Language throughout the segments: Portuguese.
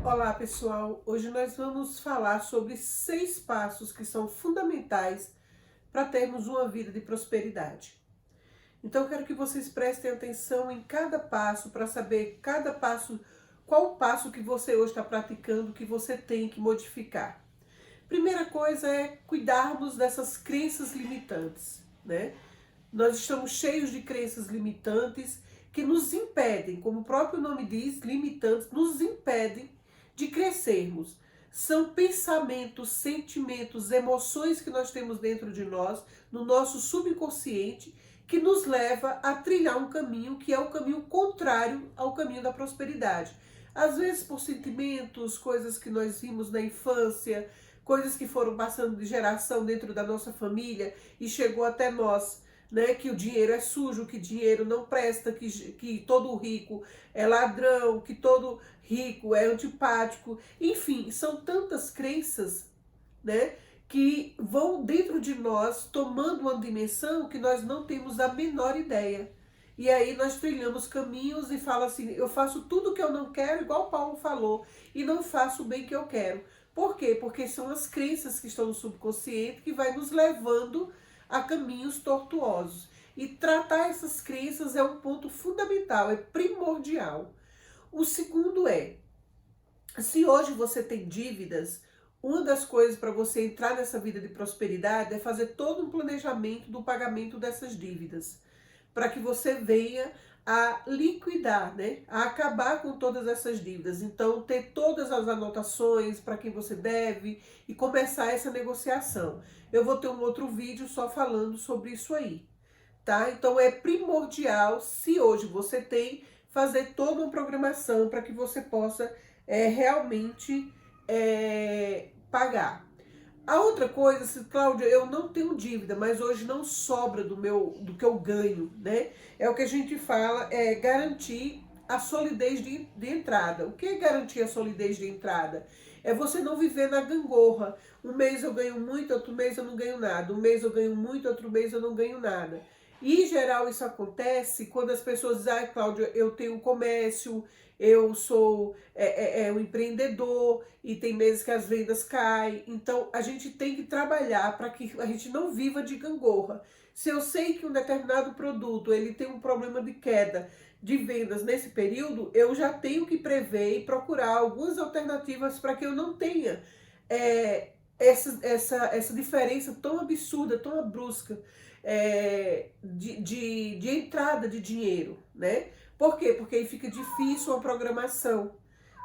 Olá pessoal, hoje nós vamos falar sobre 6 passos que são fundamentais para termos uma vida de prosperidade. Então eu quero que vocês prestem atenção em cada passo para saber cada passo, qual o passo que você hoje está praticando que você tem que modificar. Primeira coisa é cuidarmos dessas crenças limitantes, né? Nós estamos cheios de crenças limitantes que nos impedem, como o próprio nome diz, limitantes, nos impedem de crescermos. São pensamentos, sentimentos, emoções que nós temos dentro de nós, no nosso subconsciente, que nos leva a trilhar um caminho que é o caminho contrário ao caminho da prosperidade. Às vezes por sentimentos, coisas que nós vimos na infância, coisas que foram passando de geração dentro da nossa família e chegou até nós, né, que o dinheiro é sujo, que dinheiro não presta, que todo rico é ladrão, que todo rico é antipático. Enfim, são tantas crenças, né, que vão dentro de nós tomando uma dimensão que nós não temos a menor ideia. E aí nós trilhamos caminhos e fala assim, eu faço tudo o que eu não quero, igual Paulo falou, e não faço o bem que eu quero. Por quê? Porque são as crenças que estão no subconsciente que vai nos levando a caminhos tortuosos. E tratar essas crenças é um ponto fundamental, é primordial. O segundo é, se hoje você tem dívidas, uma das coisas para você entrar nessa vida de prosperidade é fazer todo um planejamento do pagamento dessas dívidas, para que você venha a liquidar, né? A acabar com todas essas dívidas. Então, ter todas as anotações para quem você deve e começar essa negociação. Eu vou ter um outro vídeo só falando sobre isso aí, tá? Então, é primordial, se hoje você tem, fazer toda uma programação para que você possa realmente pagar. A outra coisa, assim, Cláudia, eu não tenho dívida, mas hoje não sobra do que eu ganho, né? É o que a gente fala, é garantir a solidez de entrada. O que é garantir a solidez de entrada? É você não viver na gangorra. Um mês eu ganho muito, outro mês eu não ganho nada. Um mês eu ganho muito, outro mês eu não ganho nada. E, em geral, isso acontece quando as pessoas dizem, ah, Cláudia, eu tenho um comércio, eu sou um empreendedor e tem meses que as vendas caem. Então, a gente tem que trabalhar para que a gente não viva de gangorra. Se eu sei que um determinado produto ele tem um problema de queda de vendas nesse período, eu já tenho que prever e procurar algumas alternativas para que eu não tenha essa diferença tão absurda, tão brusca de entrada de dinheiro, né? Por quê? Porque aí fica difícil a programação,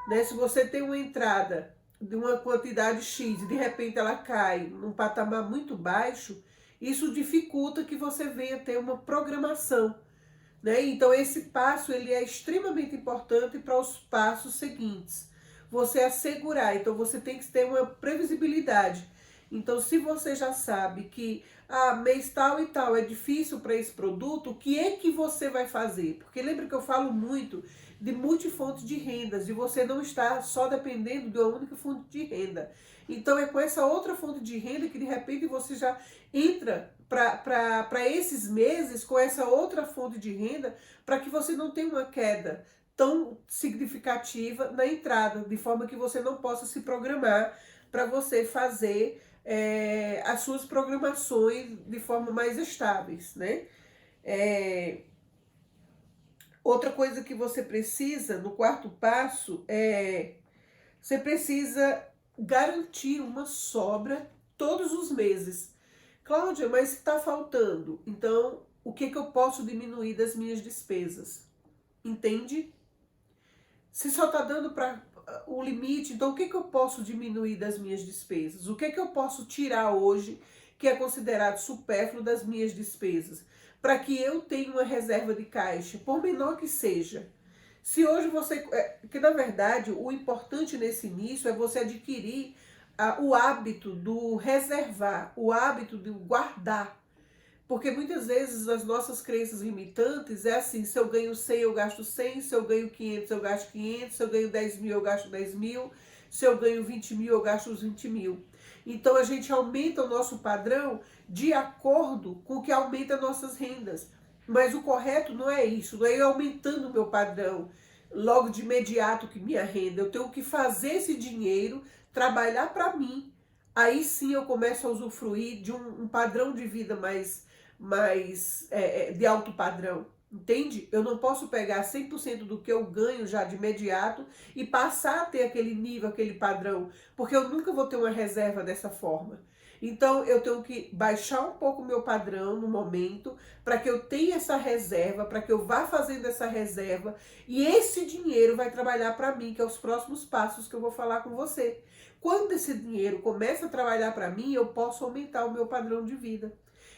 né? Se você tem uma entrada de uma quantidade X e de repente ela cai num patamar muito baixo, isso dificulta que você venha ter uma programação, né? Então esse passo ele é extremamente importante para os passos seguintes. Você assegurar, então você tem que ter uma previsibilidade. Então se você já sabe que mês tal e tal é difícil para esse produto, o que é que você vai fazer? Porque lembra que eu falo muito de multifontes de rendas, de você não estar só dependendo de uma única fonte de renda. Então é com essa outra fonte de renda que de repente você já entra para esses meses com essa outra fonte de renda, para que você não tenha uma queda tão significativa na entrada, de forma que você não possa se programar para você fazer as suas programações de forma mais estáveis, né? Outra coisa que você precisa, no quarto passo, você precisa garantir uma sobra todos os meses. Cláudia, mas está faltando. Então, o que eu posso diminuir das minhas despesas? Entende? Se só está dando para o limite, então o que eu posso diminuir das minhas despesas? O que eu posso tirar hoje que é considerado supérfluo das minhas despesas? Para que eu tenha uma reserva de caixa, por menor que seja. Se hoje você... que na verdade o importante nesse início é você adquirir o hábito do reservar, o hábito do guardar. Porque muitas vezes as nossas crenças limitantes é assim, se eu ganho 100 eu gasto 100, se eu ganho 500 eu gasto 500, se eu ganho 10 mil eu gasto 10 mil, se eu ganho 20 mil eu gasto os 20 mil. Então a gente aumenta o nosso padrão de acordo com o que aumenta nossas rendas. Mas o correto não é isso, não é eu aumentando o meu padrão logo de imediato que minha renda. Eu tenho que fazer esse dinheiro trabalhar para mim. Aí sim eu começo a usufruir de um padrão de vida mais de alto padrão. Entende? Eu não posso pegar 100% do que eu ganho já de imediato e passar a ter aquele nível, aquele padrão, porque eu nunca vou ter uma reserva dessa forma. Então eu tenho que baixar um pouco o meu padrão no momento, para que eu tenha essa reserva, para que eu vá fazendo essa reserva, e esse dinheiro vai trabalhar para mim, que é os próximos passos que eu vou falar com você. Quando esse dinheiro começa a trabalhar para mim, eu posso aumentar o meu padrão de vida.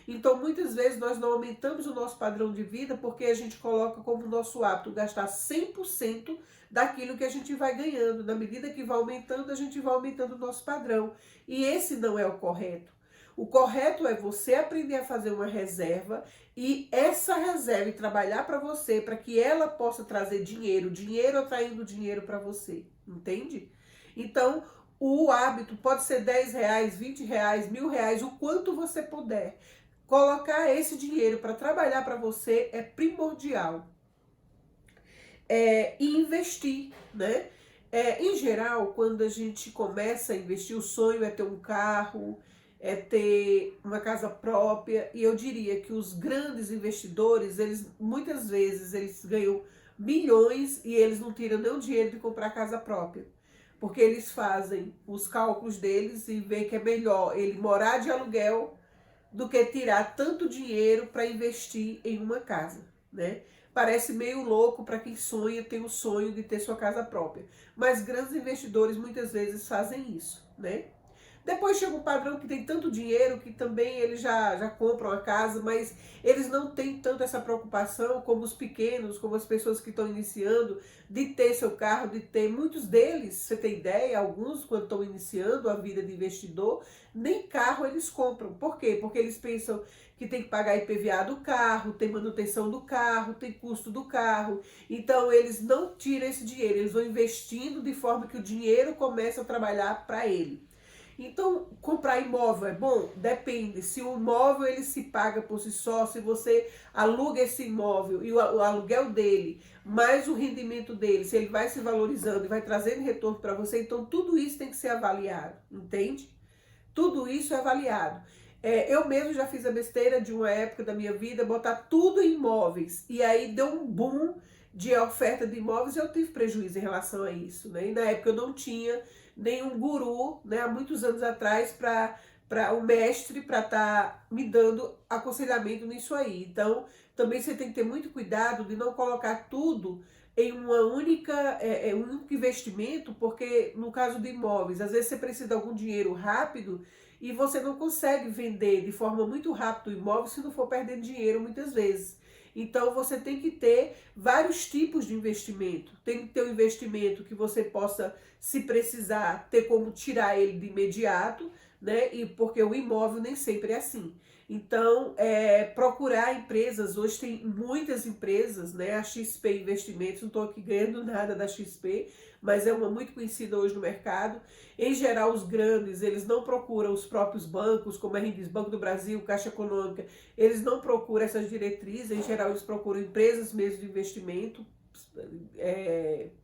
Então, muitas vezes nós não aumentamos o nosso padrão de vida porque a gente coloca como nosso hábito gastar 100% daquilo que a gente vai ganhando. Na medida que vai aumentando, a gente vai aumentando o nosso padrão. E esse não é o correto. O correto é você aprender a fazer uma reserva e essa reserva trabalhar para você, para que ela possa trazer dinheiro, dinheiro atraindo dinheiro para você, entende? Então, o hábito pode ser R$ 10, R$ 20, R$ 1.000, o quanto você puder. Colocar esse dinheiro para trabalhar para você é primordial. E investir, né? Em geral, quando a gente começa a investir, o sonho é ter um carro, é ter uma casa própria, e eu diria que os grandes investidores, eles muitas vezes eles ganham milhões e eles não tiram nem o dinheiro de comprar casa própria. Porque eles fazem os cálculos deles e veem que é melhor ele morar de aluguel do que tirar tanto dinheiro para investir em uma casa, né? Parece meio louco para quem sonha, tem o sonho de ter sua casa própria. Mas grandes investidores muitas vezes fazem isso, né? Depois chega um padrão que tem tanto dinheiro que também eles já compram a casa, mas eles não têm tanto essa preocupação como os pequenos, como as pessoas que estão iniciando, de ter seu carro, de ter. Muitos deles, você tem ideia, alguns quando estão iniciando a vida de investidor, nem carro eles compram. Por quê? Porque eles pensam que tem que pagar IPVA do carro, tem manutenção do carro, tem custo do carro. Então eles não tiram esse dinheiro, eles vão investindo de forma que o dinheiro começa a trabalhar para ele. Então, comprar imóvel é bom? Depende. Se o imóvel ele se paga por si só, se você aluga esse imóvel e o aluguel dele, mais o rendimento dele, se ele vai se valorizando e vai trazendo retorno para você, então tudo isso tem que ser avaliado, entende? Tudo isso é avaliado. Eu mesmo já fiz a besteira de uma época da minha vida, botar tudo em imóveis. E aí deu um boom de oferta de imóveis e eu tive prejuízo em relação a isso, né? E na época eu não tinha nenhum guru, né, há muitos anos atrás, para um mestre para estar me dando aconselhamento nisso aí. Então, também você tem que ter muito cuidado de não colocar tudo em uma única, um único investimento, porque no caso de imóveis, às vezes você precisa de algum dinheiro rápido e você não consegue vender de forma muito rápida o imóvel se não for perdendo dinheiro muitas vezes. Então você tem que ter vários tipos de investimento. Tem que ter um investimento que você possa, se precisar, ter como tirar ele de imediato, né? E porque o imóvel nem sempre é assim. Então, procurar empresas, hoje tem muitas empresas, né? A XP Investimentos, não estou aqui ganhando nada da XP, mas é uma muito conhecida hoje no mercado. Em geral, os grandes, eles não procuram os próprios bancos, como a RBS, Banco do Brasil, Caixa Econômica, eles não procuram essas diretrizes, em geral eles procuram empresas mesmo de investimento,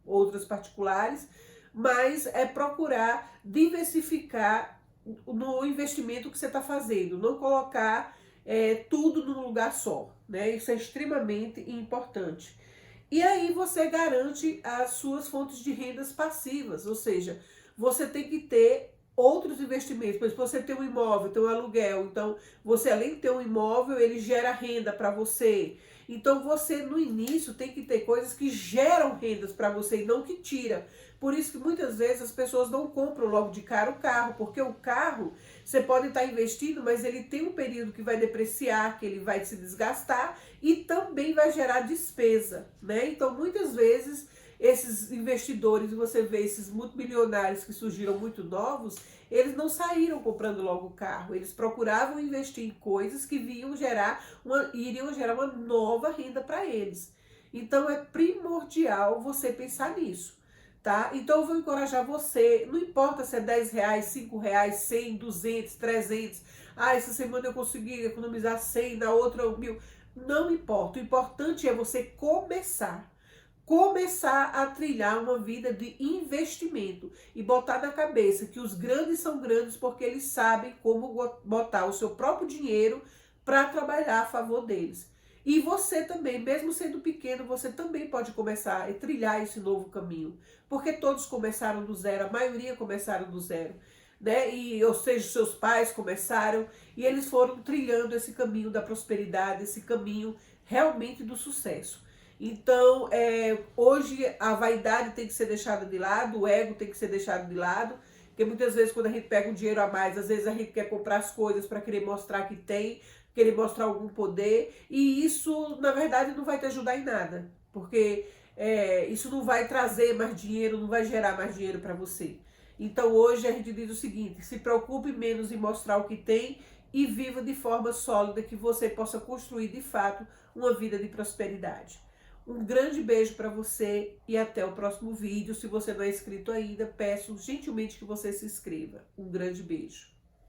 outras particulares, mas é procurar diversificar no investimento que você está fazendo, não colocar tudo num lugar só, né? Isso é extremamente importante. E aí você garante as suas fontes de rendas passivas, ou seja, você tem que ter outros investimentos. Por exemplo, você tem um imóvel, tem um aluguel, então você além de ter um imóvel, ele gera renda para você. Então você no início tem que ter coisas que geram rendas para você e não que tira. Por isso que muitas vezes as pessoas não compram logo de cara o carro, porque o carro você pode estar investindo, mas ele tem um período que vai depreciar, que ele vai se desgastar e também vai gerar despesa, né? Então muitas vezes esses investidores, você vê esses multimilionários que surgiram muito novos, eles não saíram comprando logo o carro, eles procuravam investir em coisas que iriam gerar uma nova renda para eles. Então é primordial você pensar nisso, tá? Então eu vou encorajar você, não importa se é R$ 10, R$ 5, 100, 200, 300, essa semana eu consegui economizar 100, na outra 1.000, não importa, o importante é você começar. começar a trilhar uma vida de investimento e botar na cabeça que os grandes são grandes porque eles sabem como botar o seu próprio dinheiro para trabalhar a favor deles. E você também, mesmo sendo pequeno, você também pode começar a trilhar esse novo caminho, porque todos começaram do zero, a maioria começaram do zero, né? E, ou seja, seus pais começaram e eles foram trilhando esse caminho da prosperidade, esse caminho realmente do sucesso. Então, hoje a vaidade tem que ser deixada de lado, o ego tem que ser deixado de lado, porque muitas vezes quando a gente pega um dinheiro a mais, às vezes a gente quer comprar as coisas para querer mostrar que tem, querer mostrar algum poder, e isso, na verdade, não vai te ajudar em nada, porque isso não vai trazer mais dinheiro, não vai gerar mais dinheiro para você. Então, hoje a gente diz o seguinte: se preocupe menos em mostrar o que tem e viva de forma sólida, que você possa construir de fato uma vida de prosperidade. Um grande beijo para você e até o próximo vídeo. Se você não é inscrito ainda, peço gentilmente que você se inscreva. Um grande beijo.